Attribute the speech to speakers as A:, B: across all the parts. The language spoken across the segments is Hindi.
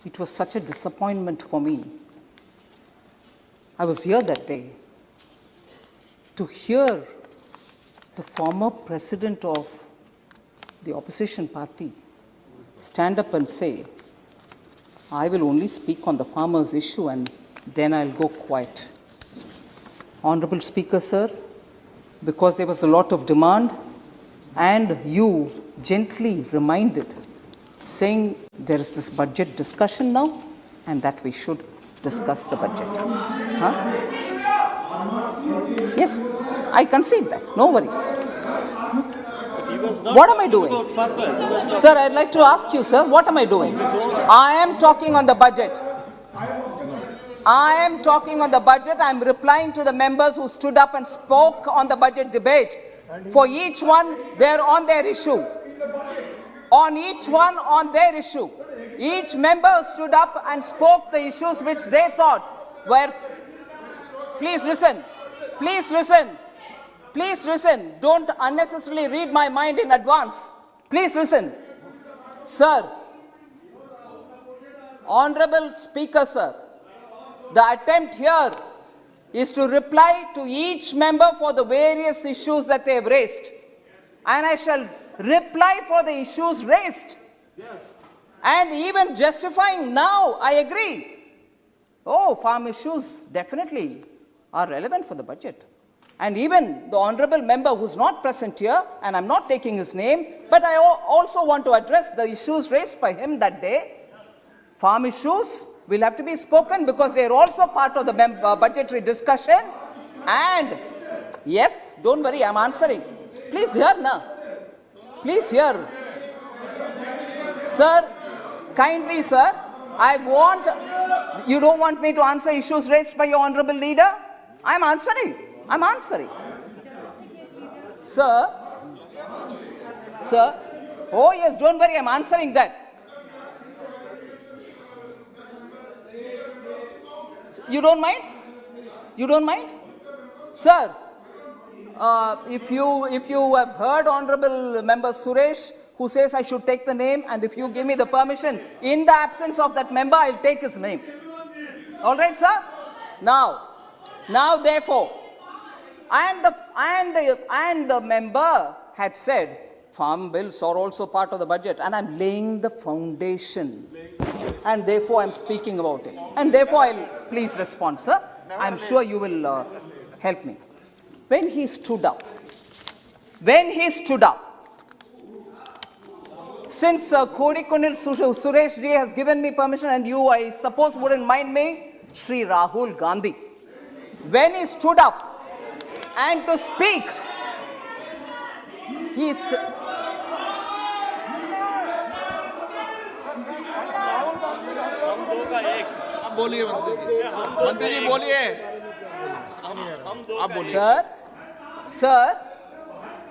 A: It was such a disappointment for me. I was here that day to hear the former president of the opposition party stand up and say, I will only speak on the farmers' issue and then I'll go quiet. Honorable Speaker, sir, because there was a lot of demand and you gently reminded, saying there is this budget discussion now and that we should discuss the budget. Huh? Yes, I concede that, no worries. What am I doing? Sir, I'd like to ask you, sir, what am I doing? I am talking on the budget. I am talking on the budget. I am replying to the members who stood up and spoke on the budget debate. For each one, they're on their issue. On each one, on their issue. Each member stood up and spoke the issues which they thought were... Please listen. Please listen. Please listen. Don't unnecessarily read my mind in advance. Please listen. Sir, Honorable Speaker, sir, the attempt here is to reply to each member for the various issues that they have raised. And I shall reply for the issues raised. Yes. And even justifying now, I agree. Oh, farm issues definitely are relevant for the budget. And even the honorable member who's not present here, and I'm not taking his name, but I also want to address the issues raised by him that day. Farm issues will have to be spoken because they are also part of the budgetary discussion. And yes, don't worry, I'm answering. Please hear now. Please hear. Sir, kindly, sir, you don't want me to answer issues raised by your honorable leader? I'm answering. I'm answering. Sir, oh yes, don't worry, I'm answering that. You don't mind? You don't mind? Sir, if you have heard Honorable Member Suresh, who says I should take the name, and if you give me the permission, in the absence of that member, I'll take his name. All right, sir? Now therefore, and the member had said, farm bills are also part of the budget, and I'm laying the foundation. And therefore, I'm speaking about it. And therefore, I'll please respond, sir. I'm sure you will help me. When he stood up, since Kodikonil Suresh ji has given me permission, and you, I suppose, wouldn't mind me, Shri Rahul Gandhi, when he stood up and to speak, he's...
B: बोलिए मंत्री जी बोलिए आप बोलिए
A: sir,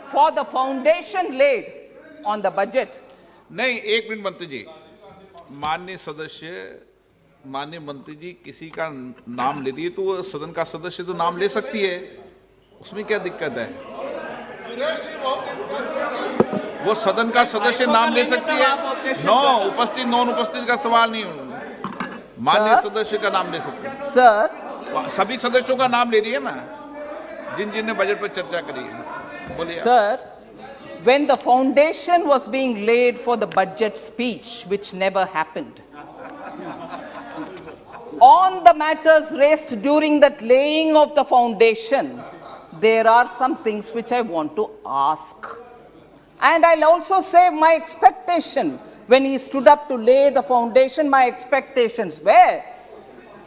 A: for the foundation laid on the budget.
B: नहीं, एक मिनट मंत्री जी, माननीय मंत्री जी किसी का नाम ले रही है तो वो सदन का सदस्य तो नाम ले सकती है, उसमें क्या दिक्कत है? वो सदन का सदस्य नाम ले सकती है। उपस्थित नॉन उपस्थित का सवाल नहीं, माननीय सदस्य का नाम ले सकते हैं।
A: सर,
B: सभी सदस्यों का नाम ले रही है ना, जिन ने बजट पर चर्चा करी है। बोलिए
A: sir, when the foundation was being laid for the budget speech, which never happened, on the matters raised during that laying of the foundation, there are some things which I want to ask. And I'll also say my expectation. When he stood up to lay the foundation, my expectations were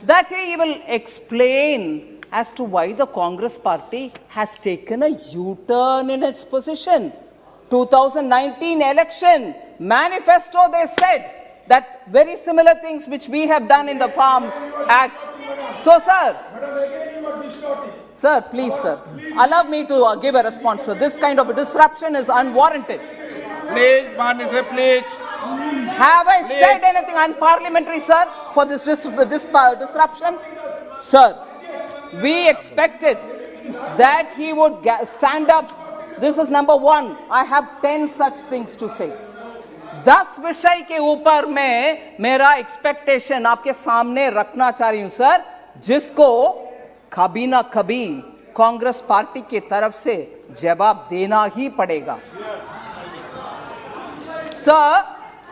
A: that he will explain as to why the Congress party has taken a U-turn in its position. 2019 election manifesto, they said that very similar things which we have done in the Farm Act. So, sir, please, sir, allow me to give a response. So this kind of a disruption is unwarranted.
B: Please, please.
A: Have I said anything unparliamentary, sir, for this disruption? Sir, we expected that he would stand up. This is number one. I have 10 such things to say. 10 विषय के ऊपर मैं मेरा एक्सपेक्टेशन आपके सामने रखना चाह रही हूं सर, जिसको कभी ना कभी कांग्रेस पार्टी की तरफ से जवाब देना ही पड़ेगा। सर,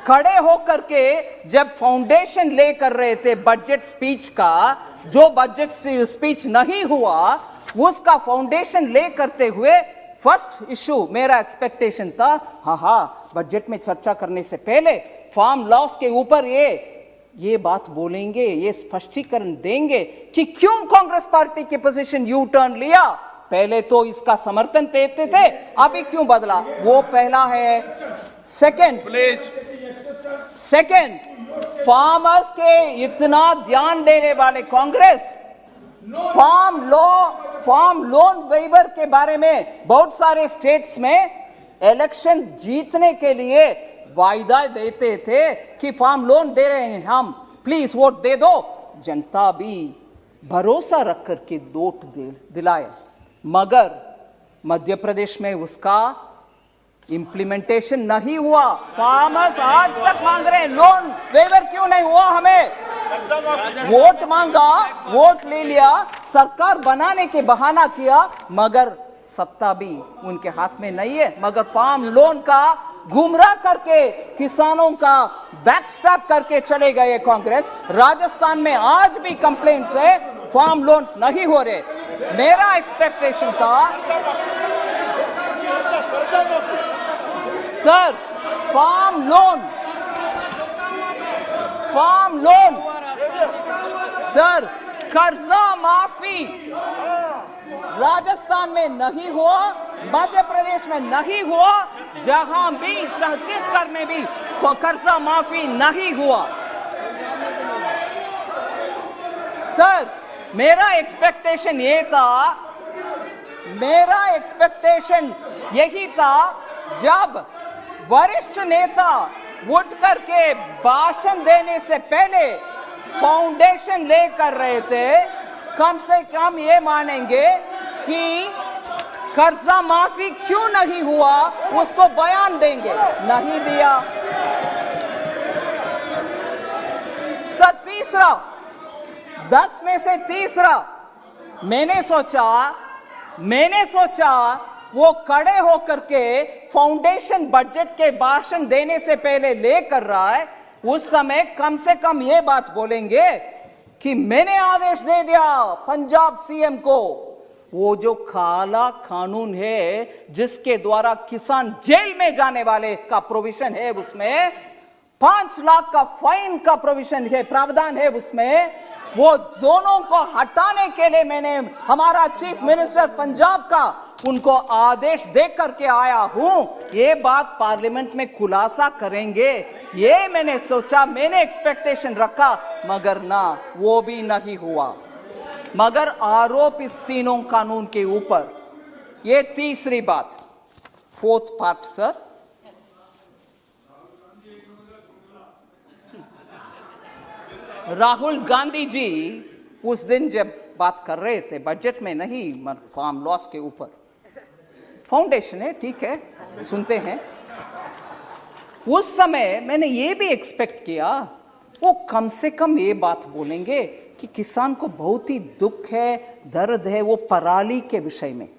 A: खड़े होकर के जब फाउंडेशन ले कर रहे थे बजट स्पीच का, जो बजट स्पीच नहीं हुआ उसका फाउंडेशन ले करते हुए फर्स्ट इशू मेरा एक्सपेक्टेशन था, हाँ बजट में चर्चा करने से पहले फार्म लॉस के ऊपर ये बात बोलेंगे, ये स्पष्टीकरण देंगे कि क्यों कांग्रेस पार्टी की पोजीशन यू टर्न लिया। पहले तो इसका समर्थन देते थे, अभी क्यों बदला, वो पहला है। सेकंड, फार्मर्स के इतना ध्यान देने वाले कांग्रेस फार्म लोन वेवर के बारे में बहुत सारे स्टेट्स में इलेक्शन जीतने के लिए वायदा देते थे कि फार्म लोन दे रहे हैं हम, प्लीज वोट दे दो। जनता भी भरोसा रख करके वोट दिलाए, मगर मध्य प्रदेश में उसका इंप्लीमेंटेशन नहीं हुआ। फार्मर्स आज तक मांग रहे हैं लोन वेवर, क्यों नहीं हुआ, हमें वोट मांगा, वोट ले लिया, सरकार बनाने के बहाना किया, मगर सत्ता भी उनके हाथ में नहीं है। मगर फार्म लोन का गुमराह करके किसानों का बैकस्टैप करके चले गए कांग्रेस। राजस्थान में आज भी कंप्लेंट्स है, फार्म लोन्स नहीं हो रहे। मेरा एक्सपेक्टेशन था सर, फार्म लोन सर, कर्जा माफी राजस्थान में नहीं हुआ, मध्य प्रदेश में नहीं हुआ, जहां भी छत्तीसगढ़ में भी कर्जा माफी नहीं हुआ। सर, मेरा एक्सपेक्टेशन यही था जब वरिष्ठ नेता उठ करके भाषण देने से पहले फाउंडेशन ले कर रहे थे, कम से कम ये मानेंगे कि कर्जा माफी क्यों नहीं हुआ, उसको बयान देंगे, नहीं दिया। सर, तीसरा, 10 में से तीसरा, मैंने सोचा वो खड़े होकर के फाउंडेशन बजट के भाषण देने से पहले ले कर रहा है, उस समय कम से कम ये बात बोलेंगे कि मैंने आदेश दे दिया पंजाब सीएम को, वो जो काला कानून है जिसके द्वारा किसान जेल में जाने वाले का प्रोविजन है, उसमें 5 लाख का फाइन का प्रोविजन है, प्रावधान है उसमें, वो दोनों को हटाने के लिए मैंने हमारा चीफ मिनिस्टर पंजाब का उनको आदेश दे करके आया हूं। ये बात पार्लियामेंट में खुलासा करेंगे, ये मैंने सोचा, मैंने एक्सपेक्टेशन रखा, मगर ना, वो भी नहीं हुआ। मगर आरोप इस तीनों कानून के ऊपर, ये तीसरी बात, 4th part sir, Rahul Gandhi ji उस दिन जब बात कर रहे थे बजट में नहीं, फार्म लॉस के ऊपर, फाउंडेशन है, ठीक है, सुनते हैं, उस समय मैंने ये भी एक्सपेक्ट किया वो कम से कम ये बात बोलेंगे कि किसान को बहुत ही दुख है, दर्द है, वो पराली के विषय में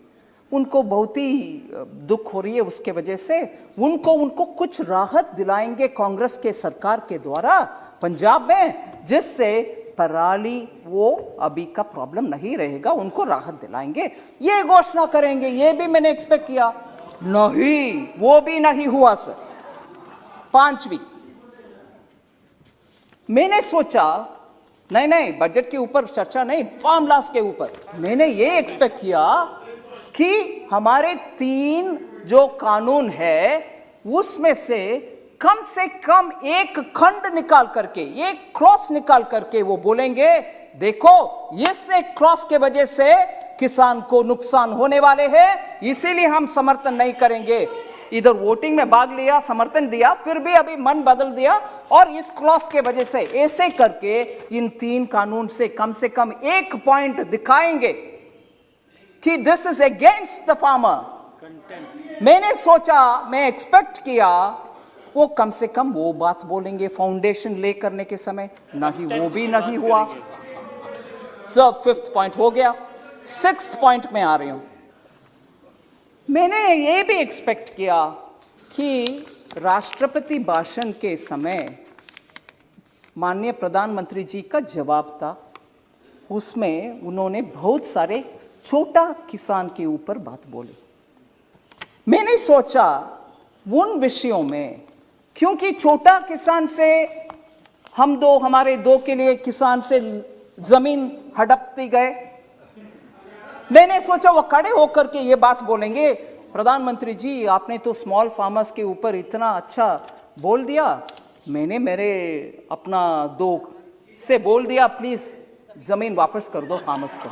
A: उनको बहुत ही दुख हो रही है, उसके वजह से उनको कुछ राहत दिलाएंगे कांग्रेस के सरकार के द्वारा पंजाब में, जिससे पराली वो अभी का प्रॉब्लम नहीं रहेगा, उनको राहत दिलाएंगे, ये घोषणा करेंगे। ये भी मैंने एक्सपेक्ट किया, नहीं, वो भी नहीं हुआ सर। 5वीं, मैंने सोचा नहीं, बजट के ऊपर चर्चा नहीं, फार्म लॉस के ऊपर मैंने ये एक्सपेक्ट किया कि हमारे 3 जो कानून है उसमें से कम एक खंड निकाल करके, एक क्लॉज निकाल करके वो बोलेंगे देखो इस एक क्लॉज के वजह से किसान को नुकसान होने वाले हैं, इसीलिए हम समर्थन नहीं करेंगे। इधर वोटिंग में भाग लिया, समर्थन दिया, फिर भी अभी मन बदल दिया और इस क्लॉज के वजह से, ऐसे करके इन 3 कानून से कम एक पॉइंट दिखाएंगे कि this is against the farmer. मैंने सोचा, मैं एक्सपेक्ट किया वो कम से कम वो बात बोलेंगे फाउंडेशन ले करने के समय, नहीं वो भी नहीं हुआ। सर 5th पॉइंट हो गया, 6th पॉइंट में आ रही हूं। मैंने ये भी एक्सपेक्ट किया कि राष्ट्रपति भाषण के समय माननीय प्रधानमंत्री जी का जवाब था, उसमें उन्होंने बहुत सारे छोटा किसान के ऊपर बात बोली। मैंने सोचा उन विषयों में, क्योंकि छोटा किसान से हमारे दो के लिए किसान से जमीन हड़पती गए, मैंने सोचा वो खड़े होकर के ये बात बोलेंगे, प्रधानमंत्री जी आपने तो स्मॉल फार्मर्स के ऊपर इतना अच्छा बोल दिया, मैंने मेरे अपना दो से बोल दिया प्लीज जमीन वापस कर दो फार्मर्स को,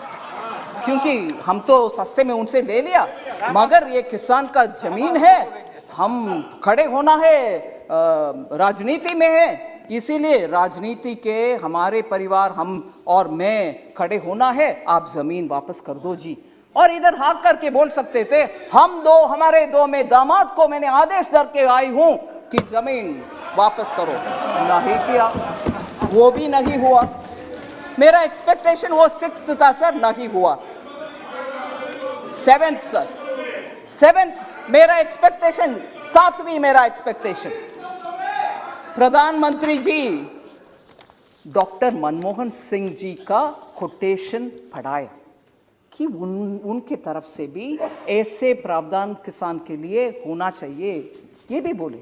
A: क्योंकि हम तो सस्ते में उनसे ले लिया, मगर ये किसान का जमीन है, हम खड़े होना है, राजनीति में है, इसीलिए राजनीति के हमारे परिवार हम और मैं खड़े होना है, आप जमीन वापस कर दो जी। और इधर हाँक करके बोल सकते थे हमारे दो में दामाद को मैंने आदेश दर के आई हूं कि जमीन वापस करो, नहीं किया, वो भी नहीं हुआ। मेरा एक्सपेक्टेशन वो 6th था सर, नहीं हुआ। 7th सर, 7th मेरा एक्सपेक्टेशन, 7वीं मेरा एक्सपेक्टेशन, प्रधानमंत्री जी डॉक्टर मनमोहन सिंह जी का कोटेशन पढ़ाया कि उनके तरफ से भी ऐसे प्रावधान किसान के लिए होना चाहिए, ये भी बोले।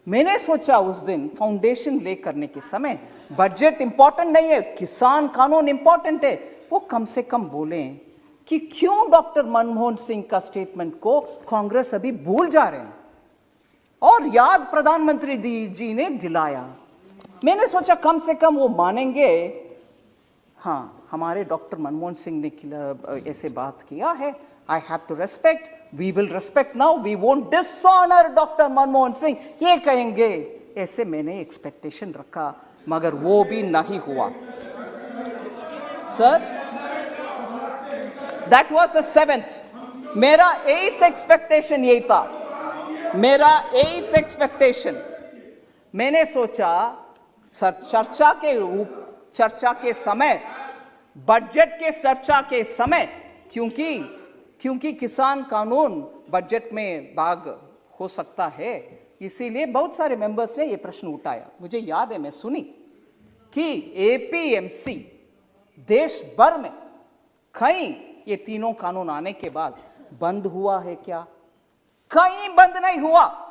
A: मैंने सोचा उस दिन फाउंडेशन ले करने के समय बजट इंपॉर्टेंट नहीं है, किसान कानून इंपॉर्टेंट है, वो कम से कम बोलें कि क्यों डॉक्टर मनमोहन सिंह का स्टेटमेंट को कांग्रेस अभी भूल जा रहे हैं, और याद प्रधानमंत्री जी ने दिलाया। मैंने सोचा कम से कम वो मानेंगे, हाँ हमारे डॉक्टर मनमोहन सिंह ने ऐसे बात किया है, I have to respect, we will respect now, we won't dishonour doctor Manmohan Singh, ये कहेंगे, ऐसे मैंने एक्सपेक्टेशन रखा, मगर वो भी नहीं हुआ। Sir that was the 7th। मेरा 8th एक्सपेक्टेशन यही था, मेरा 8th एक्सपेक्टेशन, मैंने सोचा सर चर्चा के समय, बजट के चर्चा के समय, क्योंकि किसान कानून बजट में भाग हो सकता है, इसीलिए बहुत सारे मेंबर्स ने यह प्रश्न उठाया। मुझे याद है मैं सुनी कि एपीएमसी देश भर में कहीं ये तीनों कानून आने के बाद बंद हुआ है क्या? कहीं बंद नहीं हुआ।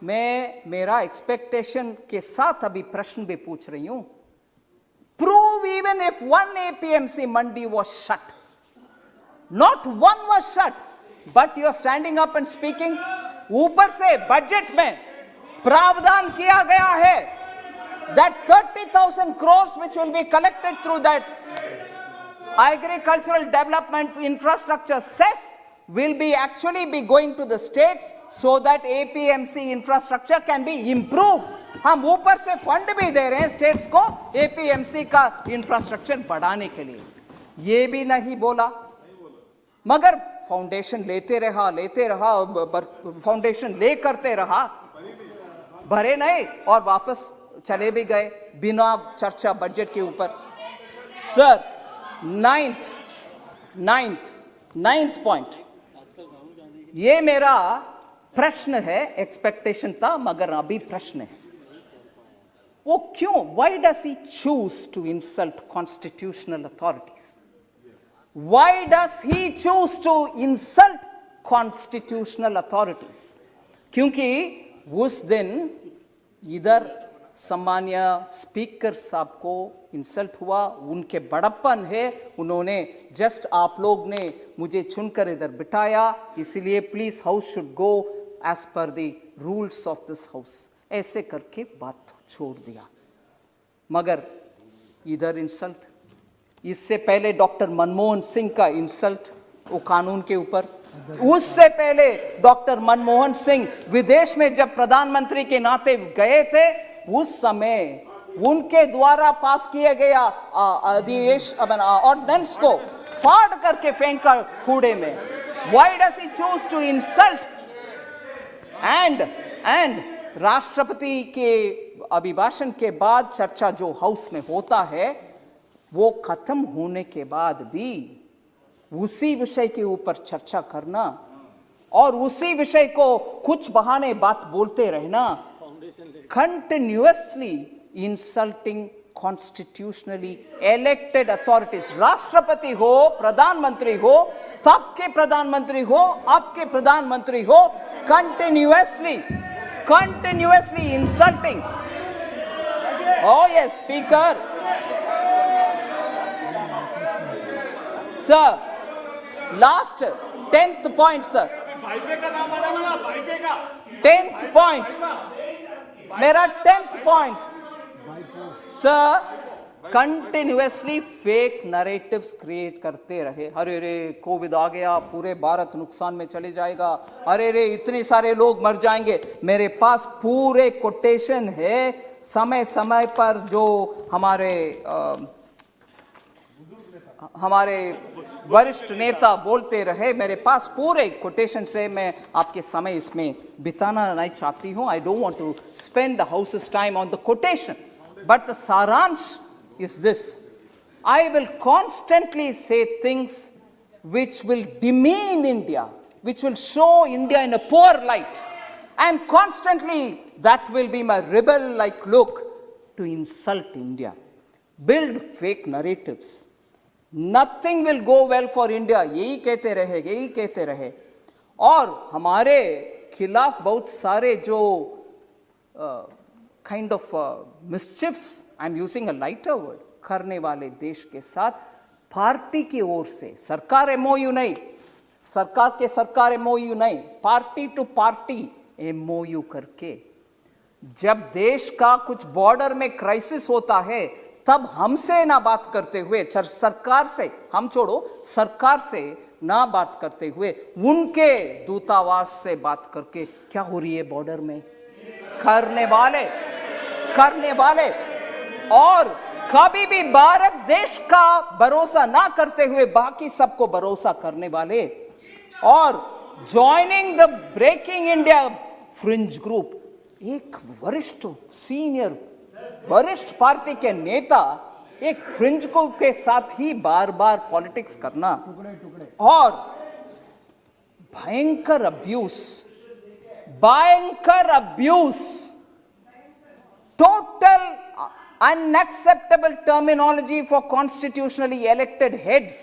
A: मैं मेरा एक्सपेक्टेशन के साथ अभी प्रश्न भी पूछ रही हूं, prove even if one APMC mandi was shut, not one was shut, but you are standing up and speaking, ऊपर से बजट में प्रावधान किया गया है that 30,000 crores which will be collected through that agricultural development infrastructure cess will be actually be going to the states so that APMC infrastructure can be improved. हम ऊपर से फंड भी दे रहे हैं स्टेट्स को एपीएमसी का इंफ्रास्ट्रक्चर बढ़ाने के लिए, ये भी नहीं बोला, मगर फाउंडेशन लेते रहा, फाउंडेशन ले करते रहा, भरे नहीं और वापस चले भी गए बिना चर्चा बजट के ऊपर। सर 9th पॉइंट, ये मेरा प्रश्न है, एक्सपेक्टेशन था मगर अभी प्रश्न है, वो क्यों, why does he choose to insult constitutional authorities? Why does he choose to insult constitutional authorities? क्योंकि उस दिन इधर सम्मान्य स्पीकर साहब को इंसल्ट हुआ, उनके बड़प्पन है, उन्होंने जस्ट आप लोग ने मुझे चुनकर इधर बिठाया, इसलिए please house should go as per the rules of this house, ऐसे करके बात छोड़ दिया। मगर इधर इंसल्ट, इससे पहले डॉक्टर मनमोहन सिंह का इंसल्ट वो कानून के ऊपर, उससे पहले डॉक्टर मनमोहन सिंह विदेश में जब प्रधानमंत्री के नाते गए थे, उस समय उनके द्वारा पास किए गया ऑर्डिनेंस को फाड़ करके फेंका कूड़े में। Why does he choose to insult and राष्ट्रपति के अभिभाषण के बाद चर्चा जो हाउस में होता है वो खत्म होने के बाद भी उसी विषय के ऊपर चर्चा करना और उसी विषय को कुछ बहाने बात बोलते रहना, continuously insulting constitutionally elected authorities, राष्ट्रपति हो, प्रधानमंत्री हो, तब के प्रधानमंत्री हो, अब के प्रधानमंत्री हो, continuously insulting. Oh yes, Speaker. Sir, last 10th point, sir. 10th point. मेरा 10th point. Sir, continuously fake narratives create करते रहे। अरे रे कोविड आ गया, पूरे भारत नुकसान में चले जाएगा, अरे रे इतने सारे लोग मर जाएंगे। मेरे पास पूरे कोटेशन है, समय समय पर जो हमारे वरिष्ठ नेता बोलते रहे, मेरे पास पूरे कोटेशन से मैं आपके समय इसमें बिताना नहीं चाहती हूँ। I don't want to spend the houses time on the quotation, but the सारांश is this: I will constantly say things which will demean India, which will show India in a poor light, and constantly that will be my rebel-like look to insult India, build fake narratives. Nothing will go well for India, यही कहते रहे और हमारे खिलाफ बहुत सारे जो kind of mischiefs, I'm using a lighter word, करने वाले देश के साथ पार्टी की ओर से, सरकार एमओयू नहीं, सरकार एमओयू नहीं, पार्टी टू पार्टी एमओयू करके जब देश का कुछ बॉर्डर में क्राइसिस होता है तब हमसे ना बात करते हुए, सरकार से हम छोड़ो, सरकार से ना बात करते हुए उनके दूतावास से बात करके क्या हो रही है बॉर्डर में करने वाले और कभी भी भारत देश का भरोसा ना करते हुए बाकी सबको भरोसा करने वाले और joining the breaking India fringe group, एक वरिष्ठ पार्टी के नेता एक फ्रिंज ग्रुप के साथ ही बार बार पॉलिटिक्स करना और भयंकर abuse, total unacceptable terminology for constitutionally elected heads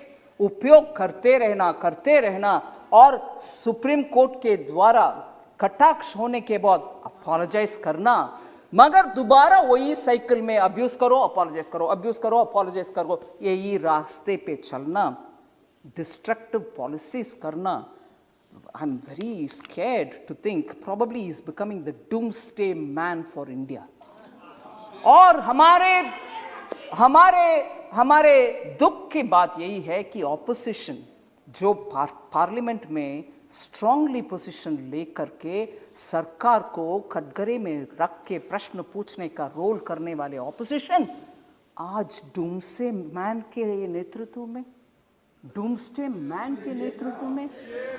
A: उपयोग करते रहना और सुप्रीम कोर्ट के द्वारा कटाक्ष होने के बाद अपोलोजाइज करना, मगर दोबारा वही साइकिल में अब्यूज करो, अपोलोजाइज करो, यही रास्ते पे चलना, डिस्ट्रक्टिव पॉलिसीज करना। I'm very scared to think probably he's becoming the doomsday man for India. और हमारे दुख की बात यही है कि ऑपोजिशन जो पार्लियामेंट में स्ट्रांगली पोजीशन लेकर के सरकार को कटघरे में रख के प्रश्न पूछने का रोल करने वाले ऑपोजिशन आज डूम्सडे मैन के नेतृत्व में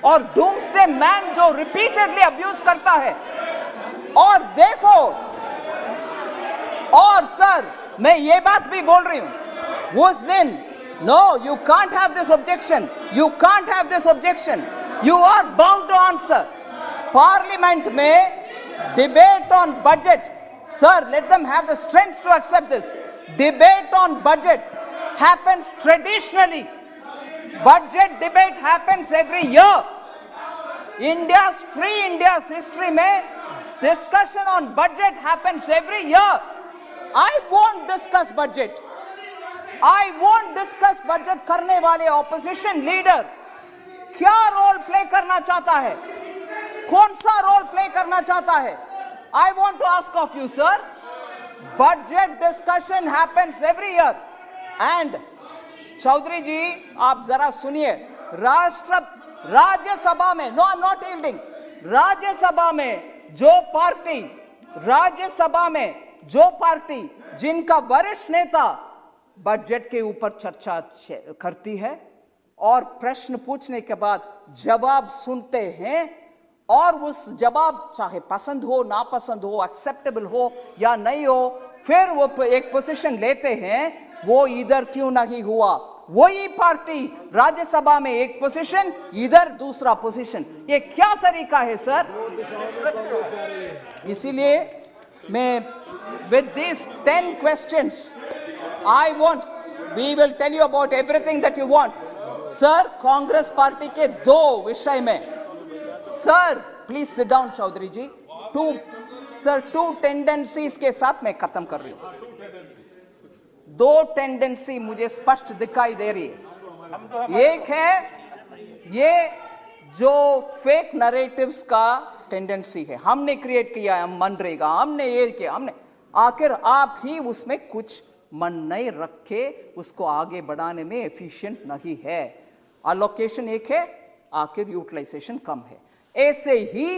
A: और डूम्सडे मैन जो रिपीटेडली अब्यूज करता है और देयरफॉर और सर मैं ये बात भी बोल रही हूं उस दिन, no you can't have this objection, you are bound to answer. Parliament में debate on budget, sir let them have the strength to accept this, debate on budget happens traditionally, budget debate happens every year. India's history में discussion on budget happens every year. I won't discuss budget करने वाले opposition leader क्या रोल प्ले करना चाहता है, कौन सा रोल प्ले करना चाहता है? I want to ask of you, sir. Budget discussion happens every year. And Chaudhary जी आप जरा सुनिए, राज्यसभा में, no I am not yielding, Rajya Sabha में जो पार्टी जिनका वरिष्ठ नेता बजट के ऊपर चर्चा करती है और प्रश्न पूछने के बाद जवाब सुनते हैं और उस जवाब चाहे पसंद हो ना पसंद हो, एक्सेप्टेबल हो या नहीं हो, फिर वो एक पोजीशन लेते हैं, वो इधर क्यों नहीं हुआ? वही पार्टी राज्यसभा में एक पोजीशन, इधर दूसरा पोजीशन, ये क्या तरीका है सर? इसीलिए मैं with these 10 questions I want, we will tell you about everything that you want. Sir, Congress party के दो विषय में, sir please sit down Chaudhary ji, two tendencies के साथ मैं खत्म कर रही हूं। दो टेंडेंसी मुझे स्पष्ट दिखाई दे रही है। एक है ये जो फेक नरेटिव्स का टेंडेंसी है, हमने क्रिएट किया है, मनरेगा हमने ये किया, हमने, आखिर आप ही उसमें कुछ मन नहीं रखे, उसको आगे बढ़ाने में एफिशिएंट नहीं है। अलोकेशन एक है, आखिर यूटिलाइजेशन कम है। ऐसे ही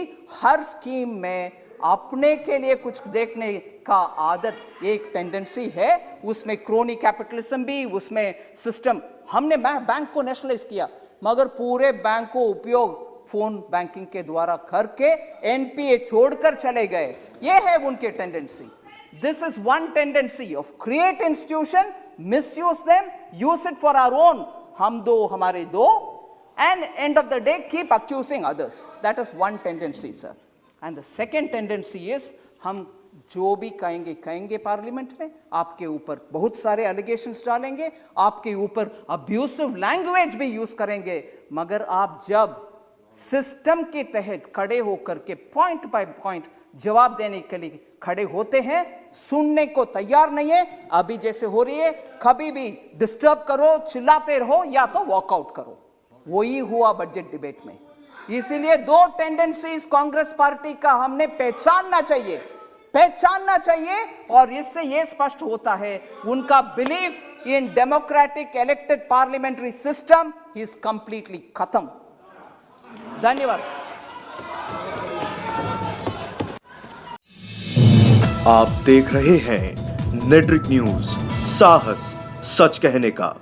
A: हर स्कीम में अपने के लिए कुछ देखने का आदत एक टेंडेंसी है, उसमें क्रोनी कैपिटलिज्म भी, उसमें सिस्टम, हमने बैंक को नेशनलाइज किया मगर पूरे बैंक को उपयोग फोन बैंकिंग के द्वारा करके एनपीए छोड़कर चले गए। ये है उनके tendency. This is one tendency of create institution, misuse them, use it for our own, हम दो हमारे दो, and end of the day keep accusing others. That is one tendency, sir. And the second tendency is, हम जो भी कहेंगे पार्लियामेंट में, आपके ऊपर बहुत सारे एलिगेशंस डालेंगे, आपके ऊपर अब्यूसिव लैंग्वेज भी यूज करेंगे, मगर आप जब सिस्टम के तहत खड़े होकर के पॉइंट बाय पॉइंट जवाब देने के लिए खड़े होते हैं, सुनने को तैयार नहीं है, अभी जैसे हो रही है, कभी भी डिस्टर्ब करो, चिल्लाते रहो या तो वॉकआउट करो। वही हुआ बजट डिबेट में। इसीलिए दो टेंडेंसीज कांग्रेस पार्टी का हमने पहचानना चाहिए और इससे यह स्पष्ट होता है उनका belief in democratic elected parliamentary system is completely खत्म। धन्यवाद।
C: आप देख रहे हैं नेटरिक न्यूज, साहस सच कहने का।